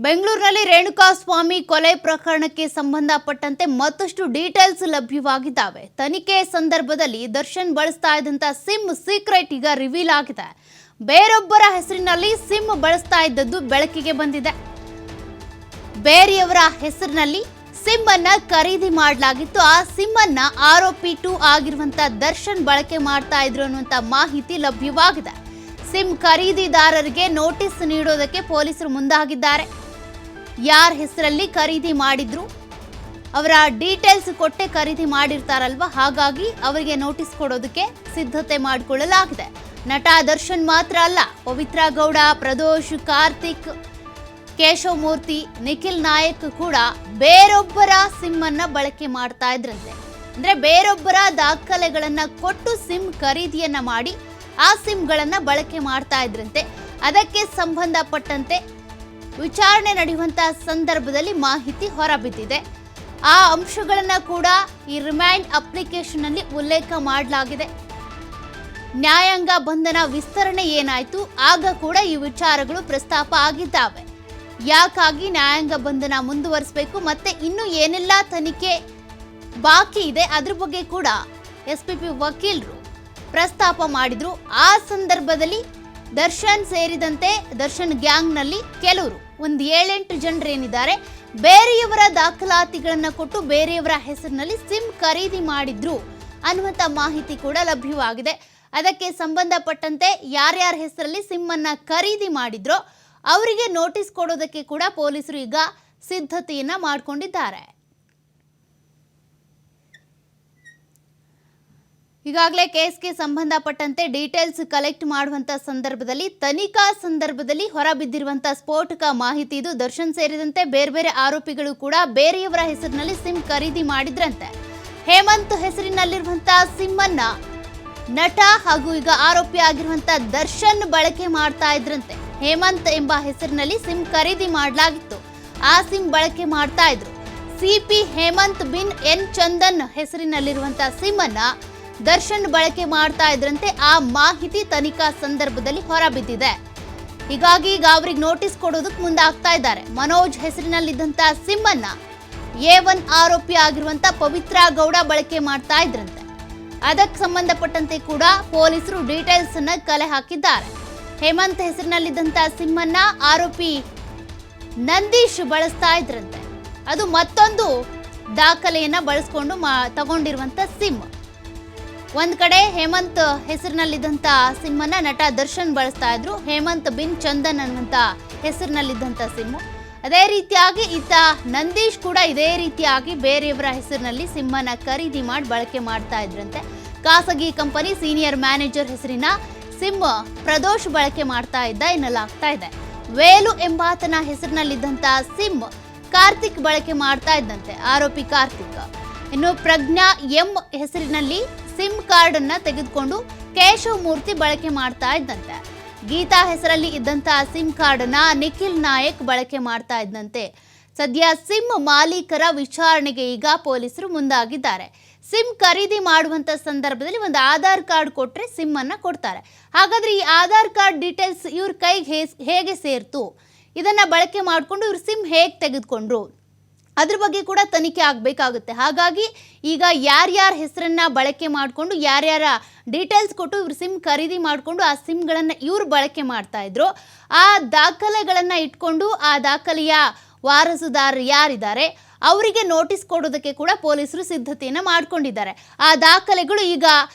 ಬೆಂಗಳೂರಿನಲ್ಲಿ ರೇಣುಕಾಸ್ವಾಮಿ ಕೊಲೆ ಪ್ರಕರಣಕ್ಕೆ ಸಂಬಂಧಪಟ್ಟಂತೆ ಮತ್ತಷ್ಟು ಡೀಟೇಲ್ಸ್ ಲಭ್ಯವಾಗಿದ್ದಾವೆ. ತನಿಖೆ ಸಂದರ್ಭದಲ್ಲಿ ದರ್ಶನ್ ಬಳಸ್ತಾ ಇದ್ದಂತ ಸಿಮ್ ಸೀಕ್ರೆಟ್ ಈಗ ರಿವೀಲ್ ಆಗಿದೆ. ಬೇರೊಬ್ಬರ ಹೆಸರಿನಲ್ಲಿ ಸಿಮ್ ಬಳಸ್ತಾ ಇದ್ದದ್ದು ಬೆಳಕಿಗೆ ಬಂದಿದೆ. ಬೇರೆಯವರ ಹೆಸರಿನಲ್ಲಿ ಸಿಮ್ ಅನ್ನ ಖರೀದಿ ಮಾಡಲಾಗಿತ್ತು. ಆ ಸಿಮ್ ಅನ್ನ ಆರೋಪಿ 2 ಆಗಿರುವಂತ ದರ್ಶನ್ ಬಳಕೆ ಮಾಡ್ತಾ ಇದ್ರು ಅನ್ನುವಂತ ಮಾಹಿತಿ ಲಭ್ಯವಾಗಿದೆ. ಸಿಮ್ ಖರೀದಿದಾರರಿಗೆ ನೋಟಿಸ್ ನೀಡೋದಕ್ಕೆ ಪೊಲೀಸರು ಮುಂದಾಗಿದ್ದಾರೆ. ಯಾರ ಹೆಸರಲ್ಲಿ ಖರೀದಿ ಮಾಡಿದ್ರು ಅವರ ಡೀಟೇಲ್ಸ್ ಕೊಟ್ಟೆ ಖರೀದಿ ಮಾಡಿರ್ತಾರಲ್ವಾ, ಹಾಗಾಗಿ ಅವರಿಗೆ ನೋಟಿಸ್ ಕೊಡೋದಕ್ಕೆ ಸಿದ್ಧತೆ ಮಾಡಿಕೊಳ್ಳಲಾಗಿದೆ. ನಟ ದರ್ಶನ್ ಮಾತ್ರ ಅಲ್ಲ, ಪವಿತ್ರ ಗೌಡ, ಪ್ರದೋಷ್, ಕಾರ್ತಿಕ್, ಕೇಶವ್ ಮೂರ್ತಿ, ನಿಖಿಲ್ ನಾಯಕ್ ಕೂಡ ಬೇರೊಬ್ಬರ ಸಿಮ್ ಅನ್ನ ಬಳಕೆ ಮಾಡ್ತಾ ಇದ್ರಂತೆ. ಅಂದ್ರೆ ಬೇರೊಬ್ಬರ ದಾಖಲೆಗಳನ್ನ ಕೊಟ್ಟು ಸಿಮ್ ಖರೀದಿಯನ್ನ ಮಾಡಿ ಆ ಸಿಮ್ಗಳನ್ನ ಬಳಕೆ ಮಾಡ್ತಾ ಇದ್ರಂತೆ. ಅದಕ್ಕೆ ಸಂಬಂಧಪಟ್ಟಂತೆ ವಿಚಾರಣೆ ನಡೆಯುವಂತಹ ಸಂದರ್ಭದಲ್ಲಿ ಮಾಹಿತಿ ಹೊರಬಿದ್ದಿದೆ. ಆ ಅಂಶಗಳನ್ನ ಕೂಡ ಈ ರಿಮ್ಯಾಂಡ್ ಅಪ್ಲಿಕೇಶನ್ ಅಲ್ಲಿ ಉಲ್ಲೇಖ ಮಾಡಲಾಗಿದೆ. ನ್ಯಾಯಾಂಗ ಬಂಧನ ವಿಸ್ತರಣೆ ಏನಾಯ್ತು, ಆಗ ಕೂಡ ಈ ವಿಚಾರಗಳು ಪ್ರಸ್ತಾಪ ಆಗಿದ್ದಾವೆ. ಯಾಕಾಗಿ ನ್ಯಾಯಾಂಗ ಬಂಧನ ಮುಂದುವರಿಸಬೇಕು, ಮತ್ತೆ ಇನ್ನು ಏನೆಲ್ಲ ತನಿಖೆ ಬಾಕಿ ಇದೆ ಅದ್ರ ಬಗ್ಗೆ ಕೂಡ ಎಸ್ಪಿಪಿ ವಕೀಲರು ಪ್ರಸ್ತಾಪ ಮಾಡಿದ್ರು. ಆ ಸಂದರ್ಭದಲ್ಲಿ ದರ್ಶನ್ ಸೇರಿದಂತೆ ದರ್ಶನ್ ಗ್ಯಾಂಗ್ನಲ್ಲಿ ಕೆಲವರು ಒಂದು 7-8 ಜನರೇನಿದ್ದಾರೆ ಬೇರೆಯವರ ದಾಖಲಾತಿಗಳನ್ನ ಕೊಟ್ಟು ಬೇರೆಯವರ ಹೆಸರಿನಲ್ಲಿ ಸಿಮ್ ಖರೀದಿ ಮಾಡಿದ್ರು ಅನ್ನುವಂಥ ಮಾಹಿತಿ ಕೂಡ ಲಭ್ಯವಾಗಿದೆ. ಅದಕ್ಕೆ ಸಂಬಂಧಪಟ್ಟಂತೆ ಯಾರ್ಯಾರ ಹೆಸರಲ್ಲಿ ಸಿಮ್ ಅನ್ನ ಖರೀದಿ ಮಾಡಿದ್ರೋ ಅವರಿಗೆ ನೋಟಿಸ್ ಕೊಡೋದಕ್ಕೆ ಕೂಡ ಪೊಲೀಸರು ಈಗ ಸಿದ್ಧತೆಯನ್ನ ಮಾಡಿಕೊಂಡಿದ್ದಾರೆ. ಈಗಾಗಲೇ ಕೇಸ್ಗೆ ಸಂಬಂಧಪಟ್ಟಂತೆ ಡೀಟೇಲ್ಸ್ ಕಲೆಕ್ಟ್ ಮಾಡುವಂತ ಸಂದರ್ಭದಲ್ಲಿ ತನಿಖಾ ಸಂದರ್ಭದಲ್ಲಿ ಹೊರಬಿದ್ದಿರುವಂತ ಸ್ಫೋಟಕ ಮಾಹಿತಿ ಇದು. ದರ್ಶನ್ ಸೇರಿದಂತೆ ಬೇರೆ ಬೇರೆ ಆರೋಪಿಗಳು ಕೂಡ ಬೇರೆಯವರ ಹೆಸರಿನಲ್ಲಿ ಸಿಮ್ ಖರೀದಿ ಮಾಡಿದ್ರಂತೆ. ಹೇಮಂತ್ ಹೆಸರಿನಲ್ಲಿರುವಂತಹ ಸಿಮ್ ಅನ್ನ ನಟ ಹಾಗೂ ಈಗ ಆರೋಪಿ ಆಗಿರುವಂತ ದರ್ಶನ್ ಬಳಕೆ ಮಾಡ್ತಾ ಇದ್ರಂತೆ. ಹೇಮಂತ್ ಎಂಬ ಹೆಸರಿನಲ್ಲಿ ಸಿಮ್ ಖರೀದಿ ಮಾಡಲಾಗಿತ್ತು. ಆ ಸಿಮ್ ಬಳಕೆ ಮಾಡ್ತಾ ಇದ್ರು. ಸಿಪಿ ಹೇಮಂತ್ ಬಿನ್ ಎನ್ ಚಂದನ್ ಹೆಸರಿನಲ್ಲಿರುವಂತಹ ಸಿಮ್ ಅನ್ನ ದರ್ಶನ್ ಬಳಕೆ ಮಾಡ್ತಾ ಇದ್ರಂತೆ. ಆ ಮಾಹಿತಿ ತನಿಖಾ ಸಂದರ್ಭದಲ್ಲಿ ಹೊರಬಿದ್ದಿದೆ. ಹೀಗಾಗಿ ಈಗ ಅವ್ರಿಗೆ ನೋಟಿಸ್ ಕೊಡೋದಕ್ಕೆ ಮುಂದಾಗ್ತಾ ಇದ್ದಾರೆ. ಮನೋಜ್ ಹೆಸರಿನಲ್ಲಿದ್ದಂತ ಸಿಮ್ ಅನ್ನ A1 ಆರೋಪಿ ಆಗಿರುವಂತ ಪವಿತ್ರ ಗೌಡ ಬಳಕೆ ಮಾಡ್ತಾ ಇದ್ರಂತೆ. ಅದಕ್ಕೆ ಸಂಬಂಧಪಟ್ಟಂತೆ ಕೂಡ ಪೊಲೀಸರು ಡೀಟೇಲ್ಸ್ ಅನ್ನ ಕಲೆ ಹಾಕಿದ್ದಾರೆ. ಹೇಮಂತ್ ಹೆಸರಿನಲ್ಲಿದ್ದಂತ ಸಿಮ್ ಅನ್ನ ಆರೋಪಿ ನಂದೀಶ್ ಬಳಸ್ತಾ ಇದ್ರಂತೆ. ಅದು ಮತ್ತೊಂದು ದಾಖಲೆಯನ್ನ ಬಳಸ್ಕೊಂಡು ತಗೊಂಡಿರುವಂತ ಸಿಮ್. ಒಂದ್ ಕಡೆ ಹೇಮಂತ್ ಹೆಸರಿನಲ್ಲಿದ್ದಂತ ಸಿಮ್ ಅನ್ನ ನಟ ದರ್ಶನ್ ಬಳಸ್ತಾ ಇದ್ರು. ಹೇಮಂತ್ ಬಿನ್ ಚಂದನ್ ಅನ್ನುವಂತ ಹೆಸರಿನಲ್ಲಿದ್ದಂತ ಸಿಮ್. ಅದೇ ರೀತಿಯಾಗಿ ಈತ ನಂದೀಶ್ ಕೂಡ ಇದೇ ರೀತಿಯಾಗಿ ಬೇರೆಯವರ ಹೆಸರಿನಲ್ಲಿ ಸಿಮ್ ಅನ್ನ ಖರೀದಿ ಮಾಡಿ ಬಳಕೆ ಮಾಡ್ತಾ ಇದ್ರಂತೆ. ಖಾಸಗಿ ಕಂಪನಿ ಸೀನಿಯರ್ ಮ್ಯಾನೇಜರ್ ಹೆಸರಿನ ಸಿಮ್ ಪ್ರದೋಷ್ ಬಳಕೆ ಮಾಡ್ತಾ ಇದ್ದ ಎನ್ನಲಾಗ್ತಾ ಇದೆ. ವೇಲು ಎಂಬಾತನ ಹೆಸರಿನಲ್ಲಿದ್ದಂತ ಸಿಮ್ ಕಾರ್ತಿಕ್ ಬಳಕೆ ಮಾಡ್ತಾ ಇದ್ದಂತೆ, ಆರೋಪಿ ಕಾರ್ತಿಕ್. ಇನ್ನು ಪ್ರಜ್ಞಾ ಎಂ ಹೆಸರಿನಲ್ಲಿ ಸಿಮ್ ಕಾರ್ಡ್ ಅನ್ನ ತೆಗೆದುಕೊಂಡು ಕೇಶವ್ ಮೂರ್ತಿ ಬಳಕೆ ಮಾಡ್ತಾ ಇದ್ದಂತೆ. ಗೀತಾ ಹೆಸರಲ್ಲಿ ಇದ್ದಂತಹ ಸಿಮ್ ಕಾರ್ಡ್ ಅನ್ನ ನಿಖಿಲ್ ನಾಯಕ್ ಬಳಕೆ ಮಾಡ್ತಾ ಇದ್ದಂತೆ. ಸದ್ಯ ಸಿಮ್ ಮಾಲೀಕರ ವಿಚಾರಣೆಗೆ ಈಗ ಪೊಲೀಸರು ಮುಂದಾಗಿದ್ದಾರೆ. ಸಿಮ್ ಖರೀದಿ ಮಾಡುವಂತ ಸಂದರ್ಭದಲ್ಲಿ ಒಂದು ಆಧಾರ್ ಕಾರ್ಡ್ ಕೊಟ್ರೆ ಸಿಮ್ ಅನ್ನ ಕೊಡ್ತಾರೆ. ಹಾಗಾದ್ರೆ ಈ ಆಧಾರ್ ಕಾರ್ಡ್ ಡೀಟೇಲ್ಸ್ ಇವ್ರ ಕೈಗೆ ಹೇಗೆ ಸೇರ್ತು, ಇದನ್ನ ಬಳಕೆ ಮಾಡಿಕೊಂಡು ಇವ್ರು ಸಿಮ್ ಹೇಗೆ ತೆಗೆದುಕೊಂಡ್ರು, ಅದ್ರ ಬಗ್ಗೆ ಕೂಡ ತನಿಖೆ ಆಗಬೇಕಾಗುತ್ತೆ. ಹಾಗಾಗಿ ಈಗ ಯಾರ್ಯಾರ ಹೆಸರನ್ನ ಬಳಕೆ ಮಾಡಿಕೊಂಡು ಯಾರ್ಯಾರ ಡೀಟೇಲ್ಸ್ ಕೊಟ್ಟು ಇವ್ರು ಸಿಮ್ ಖರೀದಿ ಮಾಡಿಕೊಂಡು ಆ ಸಿಮ್ಗಳನ್ನು ಇವ್ರು ಬಳಕೆ ಮಾಡ್ತಾ ಇದ್ರು, ಆ ದಾಖಲೆಗಳನ್ನು ಇಟ್ಕೊಂಡು ಆ ದಾಖಲೆಯ ವಾರಸುದಾರರು ಯಾರಿದ್ದಾರೆ ಅವರಿಗೆ ನೋಟಿಸ್ ಕೊಡೋದಕ್ಕೆ ಕೂಡ ಪೊಲೀಸರು ಸಿದ್ಧತೆಯನ್ನು ಮಾಡಿಕೊಂಡಿದ್ದಾರೆ. ಆ ದಾಖಲೆಗಳು ಈಗ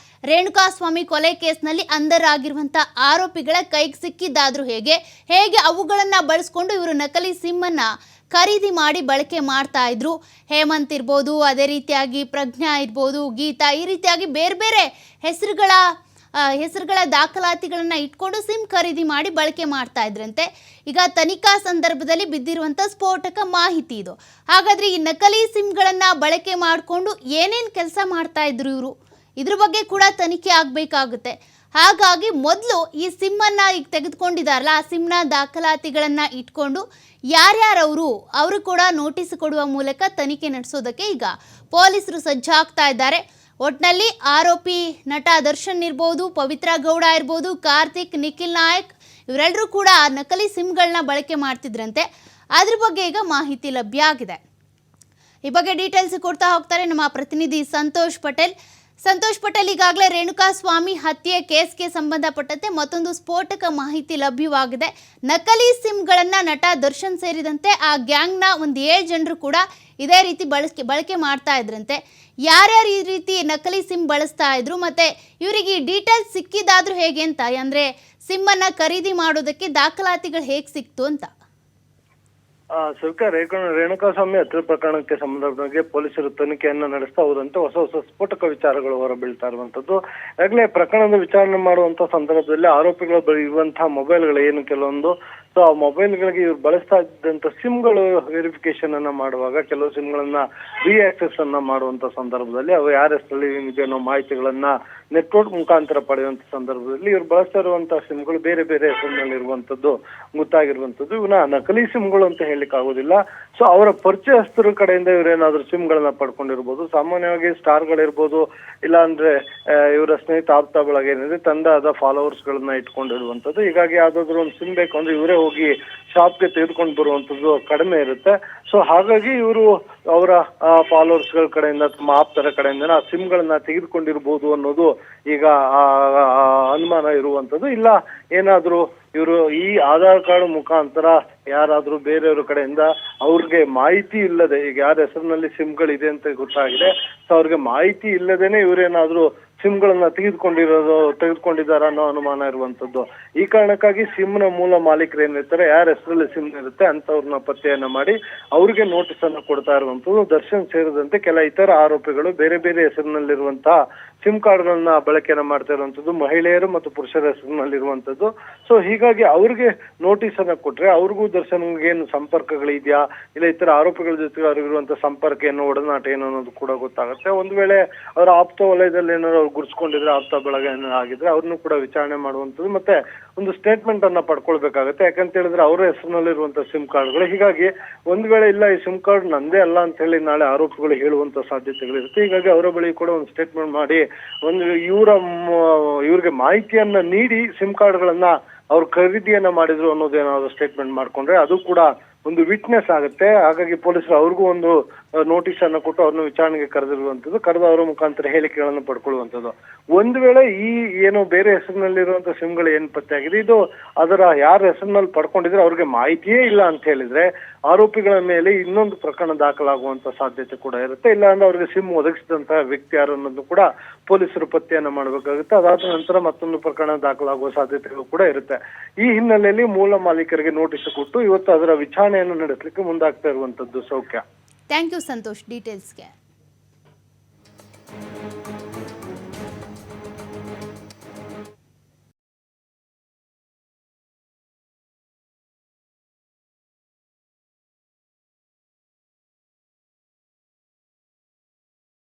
ರೇಣುಕಾಸ್ವಾಮಿ ಕೊಲೆ ಕೇಸ್ನಲ್ಲಿ ಅಂಧರಾಗಿರುವಂಥ ಆರೋಪಿಗಳ ಕೈಗೆ ಸಿಕ್ಕಿದ್ದಾದ್ರೂ ಹೇಗೆ ಅವುಗಳನ್ನು ಬಳಸ್ಕೊಂಡು ಇವರು ನಕಲಿ ಸಿಮ್ಮನ್ನು ಖರೀದಿ ಮಾಡಿ ಬಳಕೆ ಮಾಡ್ತಾ ಇದ್ರು. ಹೇಮಂತ್ ಇರ್ಬೋದು, ಅದೇ ರೀತಿಯಾಗಿ ಪ್ರಜ್ಞಾ ಇರ್ಬೋದು, ಗೀತಾ, ಈ ರೀತಿಯಾಗಿ ಬೇರೆ ಬೇರೆ ಹೆಸರುಗಳ ದಾಖಲಾತಿಗಳನ್ನ ಇಟ್ಕೊಂಡು ಸಿಮ್ ಖರೀದಿ ಮಾಡಿ ಬಳಕೆ ಮಾಡ್ತಾ ಇದ್ರಂತೆ. ಈಗ ತನಿಖಾ ಸಂದರ್ಭದಲ್ಲಿ ಬಿದ್ದಿರುವಂಥ ಸ್ಫೋಟಕ ಮಾಹಿತಿ ಇದು. ಹಾಗಾದ್ರೆ ಈ ನಕಲಿ ಸಿಮ್ಗಳನ್ನ ಬಳಕೆ ಮಾಡಿಕೊಂಡು ಏನೇನು ಕೆಲಸ ಮಾಡ್ತಾ ಇದ್ರು ಇವರು, ಇದ್ರ ಬಗ್ಗೆ ಕೂಡ ತನಿಖೆ ಆಗಬೇಕಾಗುತ್ತೆ. ಹಾಗಾಗಿ ಮೊದಲು ಈ ಸಿಮ್ಮನ್ನು ಈಗ ತೆಗೆದುಕೊಂಡಿದ್ದಾರಲ್ಲ, ಆ ಸಿಮ್ನ ದಾಖಲಾತಿಗಳನ್ನು ಇಟ್ಕೊಂಡು ಯಾರ್ಯಾರವರು ಕೂಡ ನೋಟಿಸ್ ಕೊಡುವ ಮೂಲಕ ತನಿಖೆ ನಡೆಸೋದಕ್ಕೆ ಈಗ ಪೊಲೀಸರು ಸಜ್ಜಾಗ್ತಾ ಇದ್ದಾರೆ. ಒಟ್ಟಿನಲ್ಲಿ ಆರೋಪಿ ನಟ ದರ್ಶನ್ ಇರ್ಬೋದು, ಪವಿತ್ರ ಗೌಡ ಇರ್ಬೋದು, ಕಾರ್ತಿಕ್, ನಿಖಿಲ್ ನಾಯಕ್ ಇವರೆಲ್ಲರೂ ಕೂಡ ನಕಲಿ ಸಿಮ್ಗಳನ್ನ ಬಳಕೆ ಮಾಡ್ತಿದ್ರಂತೆ. ಅದ್ರ ಬಗ್ಗೆ ಈಗ ಮಾಹಿತಿ ಲಭ್ಯ ಆಗಿದೆ. ಈ ಬಗ್ಗೆ ಡೀಟೇಲ್ಸ್ ಕೊಡ್ತಾ ಹೋಗ್ತಾರೆ ನಮ್ಮ ಪ್ರತಿನಿಧಿ ಸಂತೋಷ್ ಪಟೇಲ್. ಈಗಾಗಲೇ ರೇಣುಕಾಸ್ವಾಮಿ ಹತ್ಯೆ ಕೇಸ್ಗೆ ಸಂಬಂಧಪಟ್ಟಂತೆ ಮತ್ತೊಂದು ಸ್ಫೋಟಕ ಮಾಹಿತಿ ಲಭ್ಯವಾಗಿದೆ. ನಕಲಿ ಸಿಮ್ಗಳನ್ನು ನಟ ದರ್ಶನ್ ಸೇರಿದಂತೆ ಆ ಗ್ಯಾಂಗ್ನ ಒಂದು 7 ಜನರು ಕೂಡ ಇದೇ ರೀತಿ ಬಳಕೆ ಮಾಡ್ತಾ ಇದ್ರಂತೆ. ಯಾರ್ಯಾರು ಈ ರೀತಿ ನಕಲಿ ಸಿಮ್ ಬಳಸ್ತಾ ಇದ್ರು ಮತ್ತೆ ಇವರಿಗೆ ಈ ಡೀಟೇಲ್ಸ್ ಸಿಕ್ಕಿದಾದ್ರೂ ಹೇಗೆ ಅಂತ, ಅಂದರೆ ಸಿಮ್ಮನ್ನು ಖರೀದಿ ಮಾಡೋದಕ್ಕೆ ದಾಖಲಾತಿಗಳು ಹೇಗೆ ಸಿಕ್ತು ಅಂತ? ಸರ್ಕಾರ ರೇಣುಕಾಸ್ವಾಮಿ ಹತ್ಯೆ ಪ್ರಕರಣಕ್ಕೆ ಸಂಬಂಧಪಟ್ಟ ಪೊಲೀಸರು ತನಿಖೆಯನ್ನ ನಡೆಸ್ತಾ ಹೋದಂತೆ ಹೊಸ ಸ್ಫೋಟಕ ವಿಚಾರಗಳು ಹೊರಬೀಳ್ತಾ ಇರುವಂತದ್ದು. ಈಗಾಗಲೇ ಪ್ರಕರಣದ ವಿಚಾರಣೆ ಮಾಡುವಂತ ಸಂದರ್ಭದಲ್ಲಿ ಆರೋಪಿಗಳ ಬಳಿ ಇರುವಂತಹ ಮೊಬೈಲ್ಗಳು ಏನು ಕೆಲವೊಂದು, ಸೊ ಆ ಮೊಬೈಲ್ಗಳಿಗೆ ಇವ್ರು ಬಳಸ್ತಾ ಇದ್ದಂತ ಸಿಮ್ಗಳು ವೆರಿಫಿಕೇಶನ್ ಅನ್ನ ಮಾಡುವಾಗ ಕೆಲವು ಸಿಮ್ಗಳನ್ನ ಆಕ್ಸೆಸ್ ಅನ್ನ ಮಾಡುವಂತ ಸಂದರ್ಭದಲ್ಲಿ ಅವು ಯಾರ ಹೆಸರಲ್ಲಿ ಏನೋ ಮಾಹಿತಿಗಳನ್ನ ನೆಟ್ವರ್ಕ್ ಮುಖಾಂತರ ಪಡೆಯುವಂತ ಸಂದರ್ಭದಲ್ಲಿ ಇವ್ರು ಬಳಸ್ತಾ ಇರುವಂತಹ ಸಿಮ್ಗಳು ಬೇರೆ ಬೇರೆ ಹೆಸರಿನಲ್ಲಿ ಇರುವಂತದ್ದು ಗೊತ್ತಾಗಿರುವಂತದ್ದು. ಇವನ್ನ ನಕಲಿ ಸಿಮ್ಗಳು ಅಂತ ಹೇಳಿಕ್ ಆಗೋದಿಲ್ಲ. ಸೊ ಅವರ ಪರಿಚಯಸ್ಥರ ಕಡೆಯಿಂದ ಇವ್ರೇನಾದ್ರೂ ಸಿಮ್ಗಳನ್ನ ಪಡ್ಕೊಂಡಿರ್ಬೋದು. ಸಾಮಾನ್ಯವಾಗಿ ಸ್ಟಾರ್ಗಳಿರ್ಬೋದು, ಇಲ್ಲ ಅಂದ್ರೆ ಇವರ ಸ್ನೇಹಿತ ಆಪ್ತ ಬಳಗ ಏನಿದೆ ತಂದಾದ ಫಾಲೋವರ್ಸ್ ಗಳನ್ನ ಇಟ್ಕೊಂಡಿರುವಂತದ್ದು. ಹೀಗಾಗಿ ಯಾವ್ದಾದ್ರು ಒಂದು ಸಿಮ್ ಬೇಕು ಅಂದ್ರೆ ಇವರೇ ಹೋಗಿ ಶಾಪ್ಗೆ ತೆಗೆದುಕೊಂಡು ಬರುವಂತದ್ದು ಕಡಿಮೆ ಇರುತ್ತೆ. ಸೊ ಹಾಗಾಗಿ ಇವರು ಅವರ ಫಾಲೋವರ್ಸ್ ಗಳ ಕಡೆಯಿಂದ ತಮ್ಮ ಆಪ್ತರ ಕಡೆಯಿಂದ ಆ ಸಿಮ್ಗಳನ್ನ ತೆಗೆದುಕೊಂಡಿರ್ಬೋದು ಅನ್ನೋದು ಈಗ ಅನುಮಾನ ಇರುವಂತದ್ದು. ಇಲ್ಲ ಏನಾದ್ರೂ ಇವರು ಈ ಆಧಾರ್ ಕಾರ್ಡ್ ಮುಖಾಂತರ ಯಾರಾದ್ರೂ ಬೇರೆಯವ್ರ ಕಡೆಯಿಂದ ಅವ್ರಿಗೆ ಮಾಹಿತಿ ಇಲ್ಲದೆ, ಈಗ ಯಾರ ಹೆಸರಿನಲ್ಲಿ ಇದೆ ಅಂತ ಗೊತ್ತಾಗಿದೆ, ಸೊ ಅವ್ರಿಗೆ ಮಾಹಿತಿ ಇಲ್ಲದೇನೆ ಇವ್ರೇನಾದ್ರೂ ಸಿಮ್ಗಳನ್ನ ತೆಗೆದುಕೊಂಡಿದ್ದಾರ ಅನ್ನೋ ಅನುಮಾನ ಇರುವಂತದ್ದು. ಈ ಕಾರಣಕ್ಕಾಗಿ ಸಿಮ್ನ ಮೂಲ ಮಾಲೀಕರು ಏನಿರ್ತಾರೆ, ಯಾರ ಹೆಸರಲ್ಲಿ ಸಿಮ್ ಇರುತ್ತೆ ಅಂತವ್ರನ್ನ ಪತ್ತೆಯನ್ನ ಮಾಡಿ ಅವ್ರಿಗೆ ನೋಟಿಸ್ ಅನ್ನು ಕೊಡ್ತಾ ಇರುವಂತದ್ದು. ದರ್ಶನ್ ಸೇರಿದಂತೆ ಕೆಲ ಇತರ ಆರೋಪಿಗಳು ಬೇರೆ ಬೇರೆ ಹೆಸರಿನಲ್ಲಿರುವಂತಹ ಸಿಮ್ ಕಾರ್ಡ್ಗಳನ್ನ ಬಳಕೆಯನ್ನ ಮಾಡ್ತಾ ಇರುವಂತದ್ದು, ಮಹಿಳೆಯರು ಮತ್ತು ಪುರುಷರ ಹೆಸರಿನಲ್ಲಿರುವಂತದ್ದು. ಸೊ ಹೀಗಾಗಿ ಅವ್ರಿಗೆ ನೋಟಿಸ್ ಅನ್ನ ಕೊಟ್ರೆ ಅವ್ರಿಗೂ ದರ್ಶನ್ಗೆ ಏನು ಸಂಪರ್ಕಗಳಿದ್ಯಾ, ಇಲ್ಲ ಇತರ ಆರೋಪಿಗಳ ಜೊತೆಗೆ ಅವ್ರಿಗಿರುವಂತಹ ಸಂಪರ್ಕ ಏನು, ಒಡನಾಟ ಏನು ಅನ್ನೋದು ಕೂಡ ಗೊತ್ತಾಗುತ್ತೆ. ಒಂದ್ ವೇಳೆ ಅವರ ಆಪ್ತ ವಲಯದಲ್ಲಿ ಏನಾದ್ರು ಅವ್ರು ಗುರ್ಸ್ಕೊಂಡಿದ್ರೆ, ಆಪ್ತ ಬಳಗ ಏನಾದ್ರು ಆಗಿದ್ರೆ ಅವ್ರನ್ನು ಕೂಡ ವಿಚಾರಣೆ ಮಾಡುವಂತದ್ದು, ಮತ್ತೆ ಒಂದು ಸ್ಟೇಟ್ಮೆಂಟ್ ಅನ್ನ ಪಡ್ಕೊಳ್ಬೇಕಾಗತ್ತೆ. ಯಾಕಂತ ಹೇಳಿದ್ರೆ ಅವರ ಹೆಸರಿನಲ್ಲಿರುವಂತಹ ಸಿಮ್ ಕಾರ್ಡ್ಗಳು. ಹೀಗಾಗಿ ಒಂದ್ ವೇಳೆ ಇಲ್ಲ ಈ ಸಿಮ್ ಕಾರ್ಡ್ ನಂದೇ ಅಲ್ಲ ಅಂತ ಹೇಳಿ ನಾಳೆ ಆರೋಪಿಗಳು ಹೇಳುವಂತ ಸಾಧ್ಯತೆಗಳಿರುತ್ತೆ. ಹೀಗಾಗಿ ಅವರ ಬಳಿ ಕೂಡ ಒಂದು ಸ್ಟೇಟ್ಮೆಂಟ್ ಮಾಡಿ ಒಂದು ಇವ್ರಿಗೆ ಮಾಹಿತಿಯನ್ನ ನೀಡಿ ಸಿಮ್ ಕಾರ್ಡ್ಗಳನ್ನ ಅವ್ರು ಖರೀದಿಯನ್ನ ಮಾಡಿದ್ರು ಅನ್ನೋದೇನಾದ್ರು ಸ್ಟೇಟ್ಮೆಂಟ್ ಮಾಡ್ಕೊಂಡ್ರೆ ಅದು ಕೂಡ ಒಂದು ವಿಟ್ನೆಸ್ ಆಗುತ್ತೆ. ಹಾಗಾಗಿ ಪೊಲೀಸರು ಅವ್ರಿಗೂ ಒಂದು ನೋಟಿಸ್ ಅನ್ನು ಕೊಟ್ಟು ಅವ್ರನ್ನ ವಿಚಾರಣೆಗೆ ಕರೆದಿರುವಂತದ್ದು, ಕರೆದು ಅವರ ಮುಖಾಂತರ ಹೇಳಿಕೆಗಳನ್ನು ಪಡ್ಕೊಳ್ಳುವಂಥದ್ದು. ಒಂದು ವೇಳೆ ಈ ಏನೋ ಬೇರೆ ಹೆಸರಿನಲ್ಲಿರುವಂತಹ ಸಿಮ್ಗಳು ಏನ್ ಪತ್ತೆ ಆಗಿದೆ, ಇದು ಅದರ ಯಾರ ಹೆಸರಿನಲ್ಲಿ ಪಡ್ಕೊಂಡಿದ್ರೆ ಅವ್ರಿಗೆ ಮಾಹಿತಿಯೇ ಇಲ್ಲ ಅಂತ ಹೇಳಿದ್ರೆ ಆರೋಪಿಗಳ ಮೇಲೆ ಇನ್ನೊಂದು ಪ್ರಕರಣ ದಾಖಲಾಗುವಂತ ಸಾಧ್ಯತೆ ಕೂಡ ಇರುತ್ತೆ. ಇಲ್ಲ ಅಂದ್ರೆ ಅವ್ರಿಗೆ ಸಿಮ್ ಒದಗಿಸಿದಂತಹ ವ್ಯಕ್ತಿ ಯಾರು ಅನ್ನೋದು ಕೂಡ ಪೊಲೀಸರು ಪತ್ತೆಯನ್ನ ಮಾಡಬೇಕಾಗುತ್ತೆ. ಅದಾದ ನಂತರ ಮತ್ತೊಂದು ಪ್ರಕರಣ ದಾಖಲಾಗುವ ಸಾಧ್ಯತೆಗಳು ಕೂಡ ಇರುತ್ತೆ. ಈ ಹಿನ್ನೆಲೆಯಲ್ಲಿ ಮೂಲ ಮಾಲೀಕರಿಗೆ ನೋಟಿಸ್ ಕೊಟ್ಟು ಇವತ್ತು ಅದರ ವಿಚಾರಣೆಯನ್ನು ನಡೆಸಲಿಕ್ಕೆ ಮುಂದಾಗ್ತಾ ಇರುವಂತದ್ದು. ಸೌಖ್ಯ. Thank you Santosh ಡೀಟೇಲ್ಸ್ಗೆ.